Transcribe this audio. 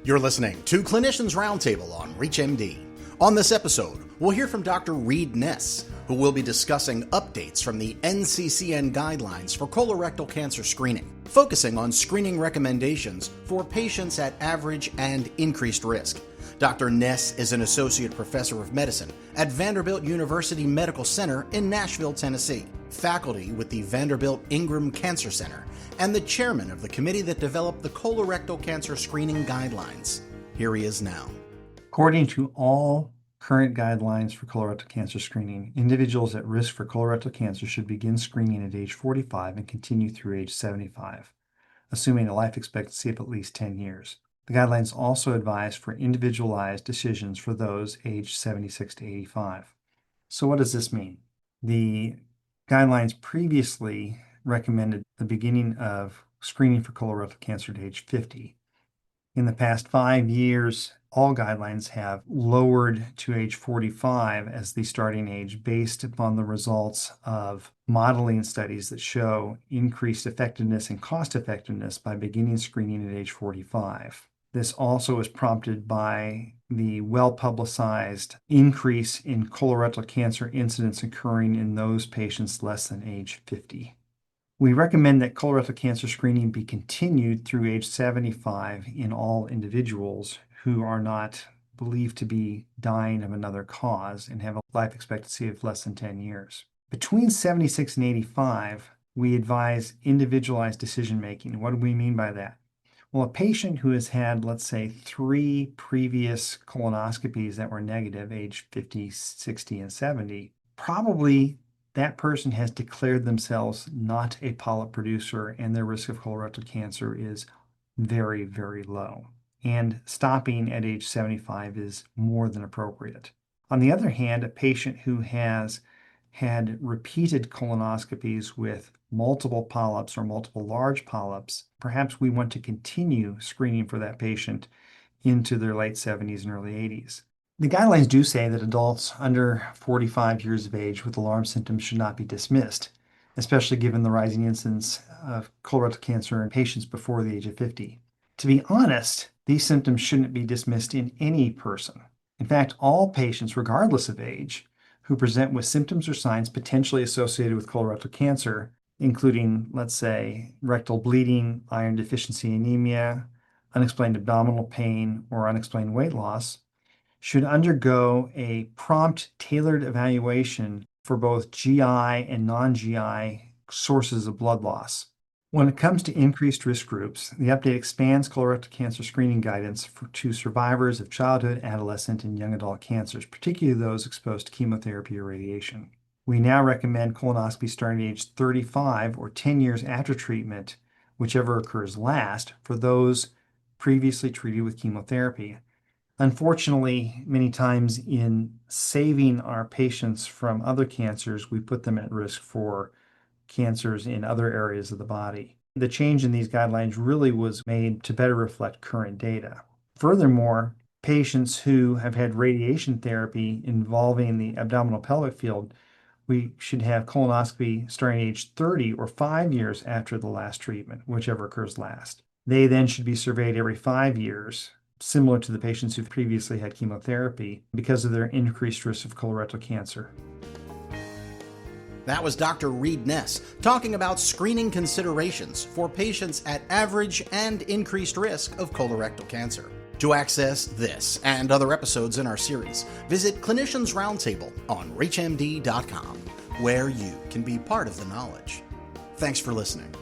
You're listening to Clinicians Roundtable on ReachMD. On this episode, we'll hear from Dr. Reid Ness, who will be discussing updates from the NCCN Guidelines for colorectal cancer screening, focusing on screening recommendations for patients at average and increased risk. Dr. Ness is an associate professor of medicine at Vanderbilt University Medical Center in Nashville, Tennessee, faculty with the Vanderbilt Ingram Cancer Center, and the chairman of the committee that developed the Colorectal Cancer Screening Guidelines. Here he is now. According to all current guidelines for colorectal cancer screening, individuals at risk for colorectal cancer should begin screening at age 45 and continue through age 75, assuming a life expectancy of at least 10 years. The guidelines also advise for individualized decisions for those aged 76 to 85. So what does this mean? The guidelines previously recommended the beginning of screening for colorectal cancer at age 50. In the past 5 years, all guidelines have lowered to age 45 as the starting age based upon the results of modeling studies that show increased effectiveness and cost effectiveness by beginning screening at age 45. This also is prompted by the well-publicized increase in colorectal cancer incidence occurring in those patients less than age 50. We recommend that colorectal cancer screening be continued through age 75 in all individuals who are not believed to be dying of another cause and have a life expectancy of less than 10 years. Between 76 and 85, we advise individualized decision-making. What do we mean by that? Well, a patient who has had, let's say, 3 previous colonoscopies that were negative, age 50, 60, and 70, probably that person has declared themselves not a polyp producer and their risk of colorectal cancer is very, very low. And stopping at age 75 is more than appropriate. On the other hand, a patient who has had repeated colonoscopies with multiple polyps or multiple large polyps, perhaps we want to continue screening for that patient into their late 70s and early 80s. The guidelines do say that adults under 45 years of age with alarm symptoms should not be dismissed, especially given the rising incidence of colorectal cancer in patients before the age of 50. To be honest, these symptoms shouldn't be dismissed in any person. In fact, all patients, regardless of age, who present with symptoms or signs potentially associated with colorectal cancer, including, let's say, rectal bleeding, iron deficiency anemia, unexplained abdominal pain, or unexplained weight loss, should undergo a prompt, tailored evaluation for both GI and non-GI sources of blood loss. When it comes to increased risk groups, the update expands colorectal cancer screening guidance to survivors of childhood, adolescent, and young adult cancers, particularly those exposed to chemotherapy or radiation. We now recommend colonoscopy starting at age 35 or 10 years after treatment, whichever occurs last, for those previously treated with chemotherapy. Unfortunately, many times in saving our patients from other cancers, we put them at risk for cancers in other areas of the body. The change in these guidelines really was made to better reflect current data. Furthermore, patients who have had radiation therapy involving the abdominal pelvic field, we should have colonoscopy starting at age 30 or 5 years after the last treatment, whichever occurs last. They then should be surveyed every 5 years, similar to the patients who've previously had chemotherapy because of their increased risk of colorectal cancer. That was Dr. Reid Ness talking about screening considerations for patients at average and increased risk of colorectal cancer. To access this and other episodes in our series, visit Clinicians Roundtable on ReachMD.com, where you can be part of the knowledge. Thanks for listening.